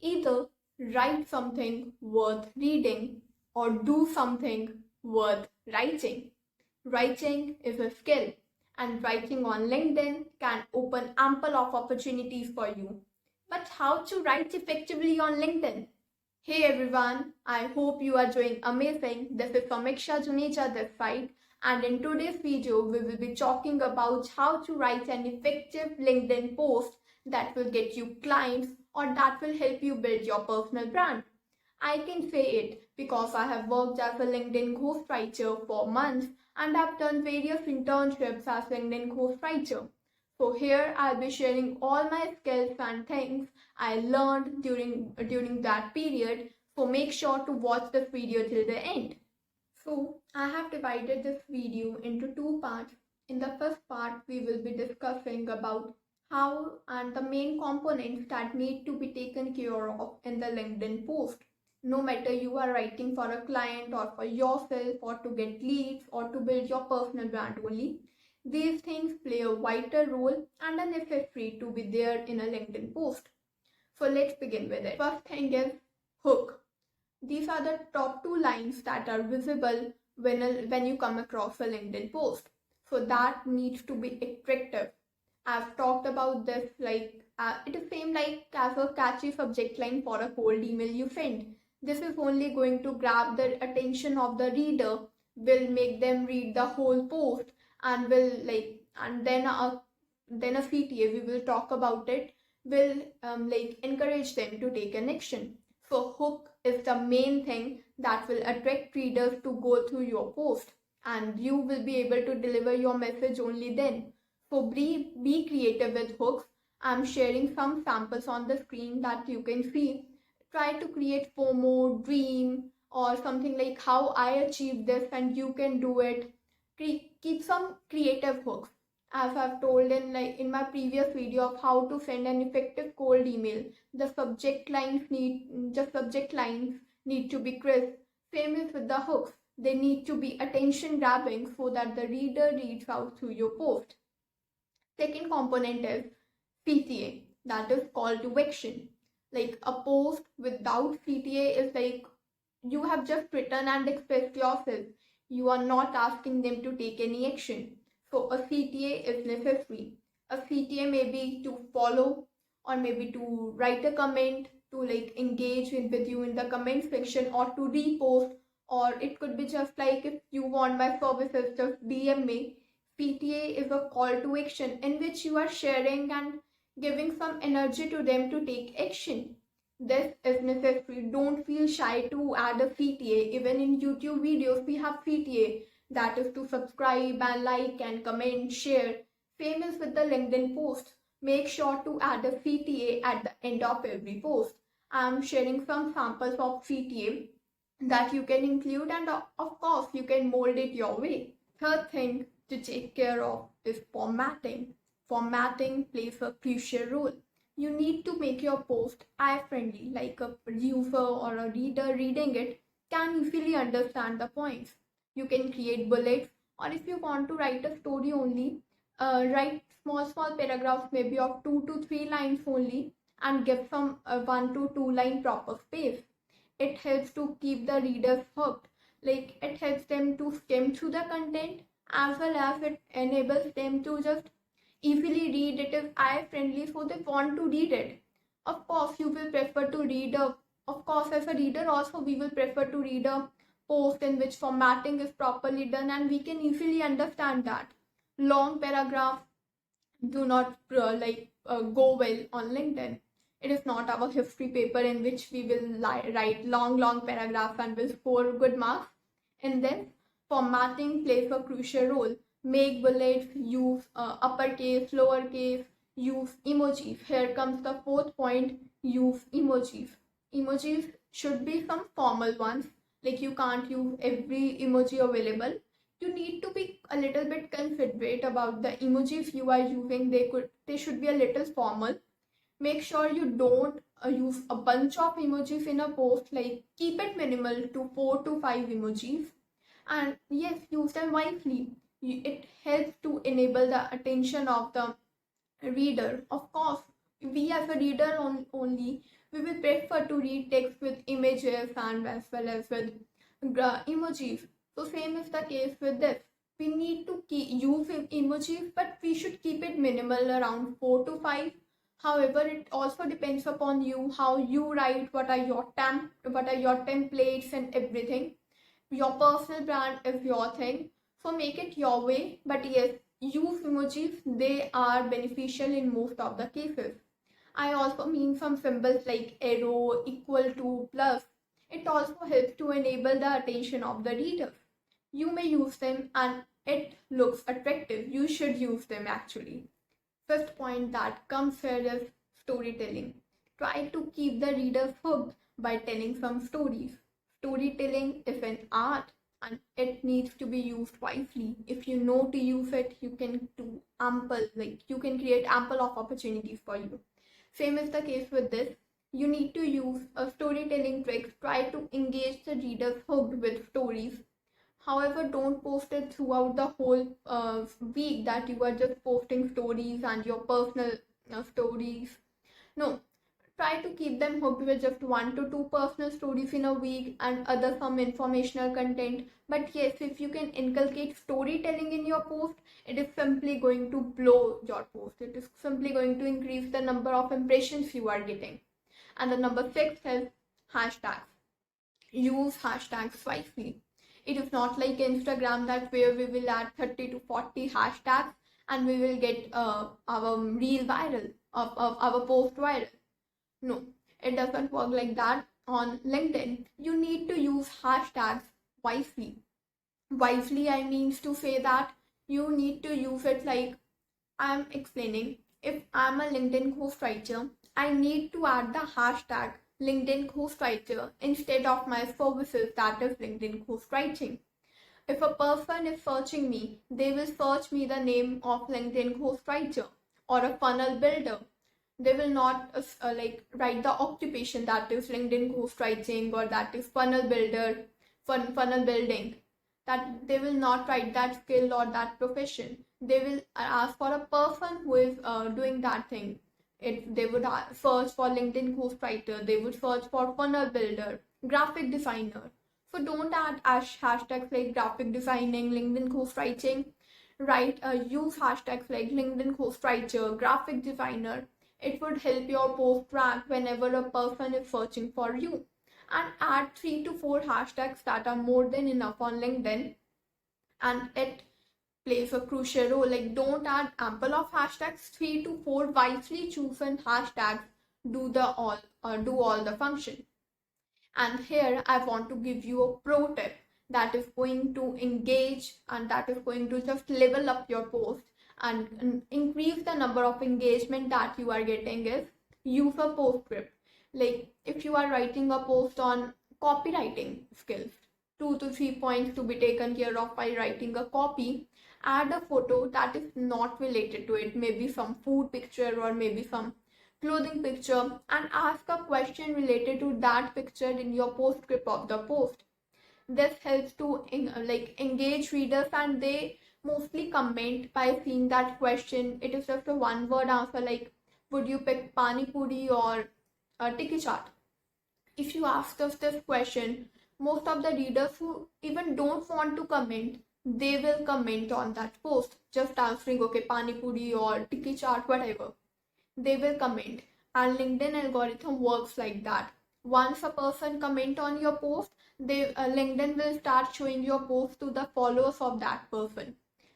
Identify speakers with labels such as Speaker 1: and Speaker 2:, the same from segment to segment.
Speaker 1: Either write something worth reading or do something worth writing. Writing is a skill, and writing on LinkedIn can open ample of opportunities for you. But how to write effectively on LinkedIn? Hey everyone, I hope you are doing amazing. This is Samiksha Juneja this side, and in today's video, we will be talking about how to write an effective LinkedIn post that will get you clients or that will help you build your personal brand. I can say it because I have worked as a LinkedIn ghostwriter for months and I've done various internships as LinkedIn ghostwriter. So here I'll be sharing all my skills and things I learned during that period. So make sure to watch this video till the end. So I have divided this video into two parts. In the first part, we will be discussing about how and the main components that need to be taken care of in the LinkedIn post. No matter you are writing for a client or for yourself or to get leads or to build your personal brand only, these things play a vital role and are necessary to be there in a LinkedIn post. So let's begin with it. First thing is hook. These are the top two lines that are visible when you come across a LinkedIn post. So that needs to be attractive. I've talked about this it is same like as a catchy subject line for a cold email you send. This is only going to grab the attention of the reader, will make them read the whole post, and then a CTA, we will talk about it, will encourage them to take an action. So hook is the main thing that will attract readers to go through your post, and you will be able to deliver your message only then. So be creative with hooks. I'm sharing some samples on the screen that you can see. Try to create FOMO, dream, or something like how I achieved this and you can do it. Keep some creative hooks. As I've told in my previous video of how to send an effective cold email, the subject lines need to be crisp. Same is with the hooks. They need to be attention grabbing so that the reader reads out through your post. Second component is CTA, that is call to action. Like a post without CTA is like you have just written and expressed yourself. You are not asking them to take any action. So a CTA is necessary. A CTA may be to follow or maybe to write a comment, to engage with you in the comment section or to repost, or it could be just like if you want my services, just DM me. PTA is a call to action in which you are sharing and giving some energy to them to take action. This is necessary. Don't feel shy to add a CTA. Even in YouTube videos, we have CTA, that is to subscribe and like and comment, share. Same is with the LinkedIn post. Make sure to add a CTA at the end of every post. I'm sharing some samples of CTA that you can include, and of course, you can mold it your way. Third thing to take care of is formatting. Formatting plays a crucial role. You need to make your post eye friendly, like a user or a reader reading it can easily understand the points. You can create bullets, or if you want to write a story only, write small paragraphs, maybe of 2 to 3 lines only, and give some 1 to 2 line proper space. It helps to keep the readers hooked. Like it helps them to skim through the content, as well as it enables them to just easily read. It is eye friendly, so they want to read it. Of course, you will prefer to read of course, as a reader also, we will prefer to read a post in which formatting is properly done and we can easily understand that. Long paragraphs do not go well on LinkedIn. It is not our history paper in which we will write long paragraphs and will score good marks. And then formatting plays a crucial role. Make bullets, use uppercase, lowercase, use emojis. Here comes the fourth point, use emojis. Emojis should be some formal ones. Like you can't use every emoji available. You need to be a little bit considerate about the emojis you are using. They should be a little formal. Make sure you don't use a bunch of emojis in a post. Like keep it minimal to 4 to 5 emojis, and yes, use them wisely. It helps to enable the attention of the reader. Of course, we as a reader only, We will prefer to read text with images and as well as with emojis. So same is the case with this. We need to use emojis, but we should keep it minimal, around 4 to 5. However, it also depends upon you, how you write, what are your templates and everything. Your personal brand is your thing, so make it your way. But yes, use emojis, they are beneficial in most of the cases. I also mean some symbols like arrow, equal to, plus. It also helps to enable the attention of the reader. You may use them and it looks attractive. You should use them actually. First point that comes here is storytelling. Try to keep the reader hooked by telling some stories. Storytelling is an art and it needs to be used wisely. If you know to use it, you can do you can create ample of opportunities for you. Same is the case with this. You need to use a storytelling tricks. Try to engage the readers hooked with stories. However, don't post it throughout the whole week that you are just posting stories and your personal stories. No, try to keep them hooked with just 1 to 2 personal stories in a week and other some informational content. But yes, if you can inculcate storytelling in your post, it is simply going to blow your post. It is simply going to increase the number of impressions you are getting. And the number 6 is hashtags. Use hashtags wisely. It is not like Instagram that where we will add 30 to 40 hashtags and we will get our reel viral, of our post viral. No, it doesn't work like that. On LinkedIn, you need to use hashtags wisely. Wisely, I means to say that you need to use it like I'm explaining. If I'm a LinkedIn ghostwriter, I need to add the hashtag LinkedIn ghostwriter instead of my services, that is LinkedIn ghostwriting. If a person is searching me, they will search me the name of LinkedIn ghostwriter or a funnel builder. They will not write the occupation, that is LinkedIn ghostwriting or that is funnel builder, funnel building. That they will not write that skill or that profession. They will ask for a person who is doing that thing. They would search for LinkedIn ghostwriter, they would search for funnel builder, graphic designer. So don't add hashtags like graphic designing, LinkedIn ghostwriting. Use hashtags like LinkedIn ghostwriter, graphic designer. It would help your post rank whenever a person is searching for you. And add 3 to 4 hashtags that are more than enough on LinkedIn, and it plays a crucial role. Like, don't add ample of hashtags. 3 to 4 wisely chosen hashtags do all the function. And here I want to give you a pro tip that is going to engage and that is going to just level up your post and increase the number of engagement that you are getting. Is use a postscript. Like, if you are writing a post on copywriting skills, 2 to 3 points to be taken care of while writing a copy, add a photo that is not related to it, maybe some food picture or maybe some clothing picture, and ask a question related to that picture in your postscript of the post. This helps to engage readers, and they mostly comment by seeing that question. It is just a one word answer like, would you pick pani puri or a tiki chaat? If you ask us this question, most of the readers who even don't want to comment, they will comment on that post, just answering, okay, pani puri or tiki chaat, whatever. They will comment. And LinkedIn algorithm works like that. Once a person comment on your post, LinkedIn will start showing your post to the followers of that person.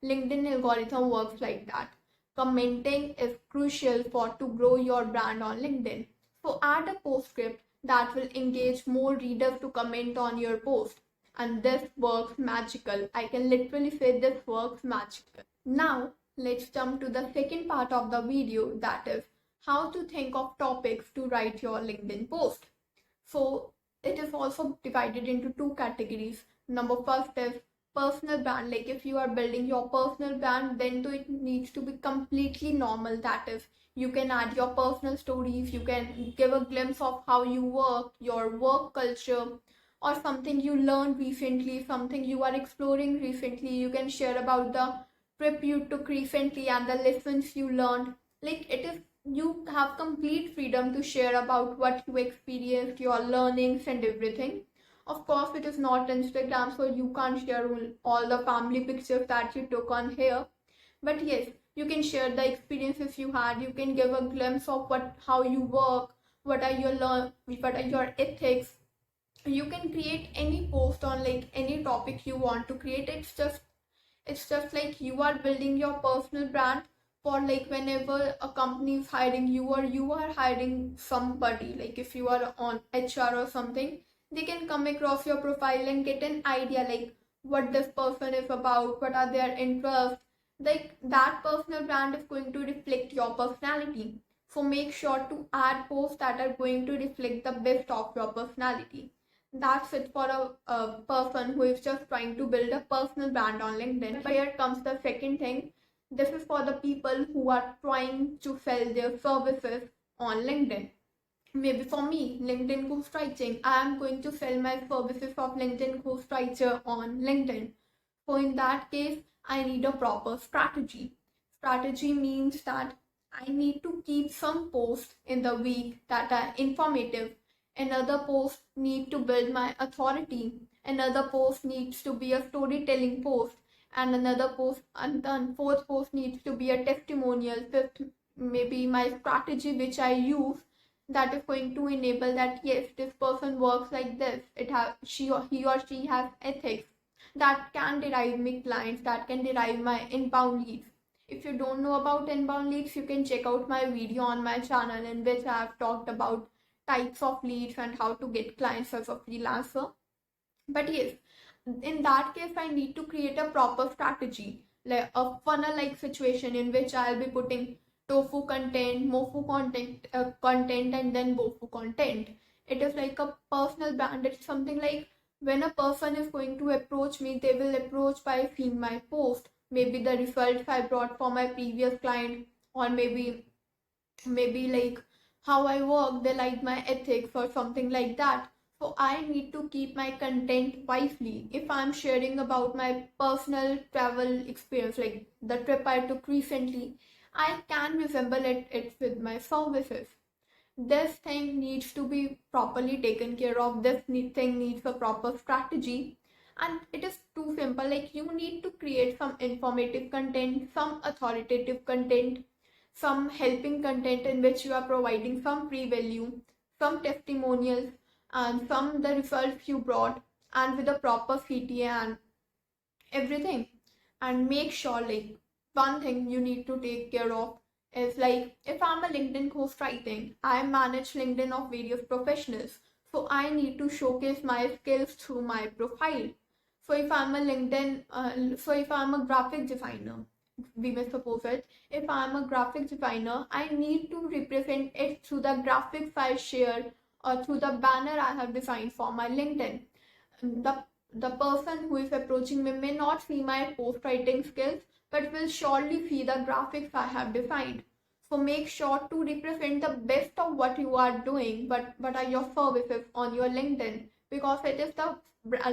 Speaker 1: LinkedIn algorithm works like that. Commenting is crucial to grow your brand on LinkedIn. So add a postscript that will engage more readers to comment on your post. And this works magical. I can literally say this works magical. Now, let's jump to the second part of the video, that is how to think of topics to write your LinkedIn post. So it is also divided into 2 categories. Number first is personal brand. Like, if you are building your personal brand, then it needs to be completely normal. That is, you can add your personal stories, you can give a glimpse of how you work, your work culture, or something you learned recently, something you are exploring recently. You can share about the trip you took recently and the lessons you learned. Like, it is you have complete freedom to share about what you experienced, your learnings and everything. Of course, it is not Instagram, so you can't share all the family pictures that you took on here. But yes, you can share the experiences you had. You can give a glimpse of how you work, what are your ethics. You can create any post on like any topic you want to create. It's just like you are building your personal brand for like whenever a company is hiring you or you are hiring somebody, like if you are on HR or something, they can come across your profile and get an idea like what this person is about, what are their interests. Like that personal brand is going to reflect your personality. So make sure to add posts that are going to reflect the best of your personality. That's it for a person who is just trying to build a personal brand on LinkedIn. But here comes the second thing. This is for the people who are trying to sell their services on LinkedIn. Maybe for me, LinkedIn ghostwriting, I am going to sell my services of LinkedIn ghostwriter on LinkedIn. So in that case, I need a proper strategy. Strategy means that I need to keep some posts in the week that are informative. Another post needs to build my authority. Another post needs to be a storytelling post. And another post, and then fourth post needs to be a testimonial. Fifth, maybe my strategy which I use that is going to enable that yes, this person works like this. He or she has ethics that can derive me clients, that can derive my inbound leads. If you don't know about inbound leads, you can check out my video on my channel in which I have talked about types of leads and how to get clients as a freelancer. But yes, in that case, I need to create a proper strategy, like a funnel like situation in which I'll be putting tofu content, mofu content, and then bofu content. It is like a personal brand. It's something like when a person is going to approach me, they will approach by seeing my post, maybe the results I brought for my previous client, or maybe like how I work, they like my ethics or something like that. So I need to keep my content wisely. If I'm sharing about my personal travel experience, like the trip I took recently, I can resemble it with my services. This thing needs to be properly taken care of. Thing needs a proper strategy. And it is too simple. Like you need to create some informative content, some authoritative content, some helping content in which you are providing some free value, some testimonials, and some the results you brought, and with a proper CTA and everything. And make sure like one thing you need to take care of is like if I'm a LinkedIn ghostwriting, I manage LinkedIn of various professionals. So I need to showcase my skills through my profile. So if I'm a graphic designer, we may suppose it, if I'm a graphic designer, I need to represent it through the graphics I share or through the banner I have designed for my LinkedIn. The person who is approaching me may not see my post writing skills, but will surely see the graphics I have designed. So make sure to represent the best of what you are doing, but what are your services on your LinkedIn, because it is the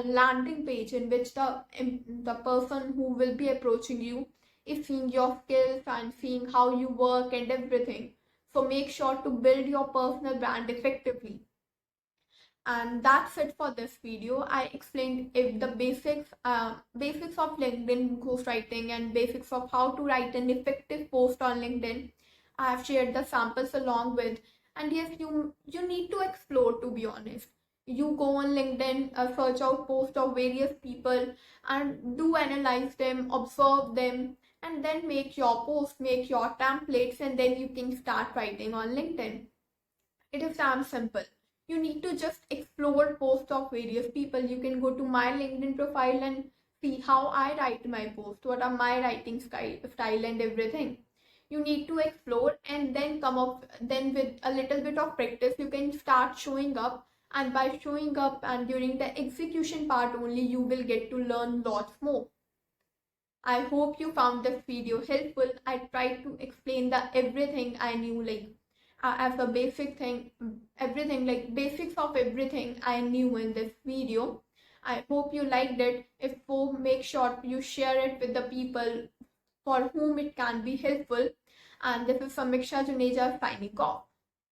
Speaker 1: landing page in which the person who will be approaching you is seeing your skills and seeing how you work and everything. So make sure to build your personal brand effectively. And that's it for this video. I explained if the basics of LinkedIn ghostwriting and basics of how to write an effective post on LinkedIn. I have shared the samples along with, and yes, you need to explore, to be honest. You go on LinkedIn, search out posts of various people and do analyze them, observe them, and then make your posts, make your templates, and then you can start writing on LinkedIn. It is damn simple. You need to just explore posts of various people. You can go to my LinkedIn profile and see how I write my post, what are my writing style and everything. You need to explore and then come up, then with a little bit of practice, you can start showing up. And by showing up and during the execution part only, you will get to learn lots more. I hope you found this video helpful. I tried to explain the everything I knew, like as a basic thing, everything like basics of everything I knew in this video. I hope you liked it. If so, make sure you share it with the people for whom it can be helpful. And this is Samiksha Juneja signing off.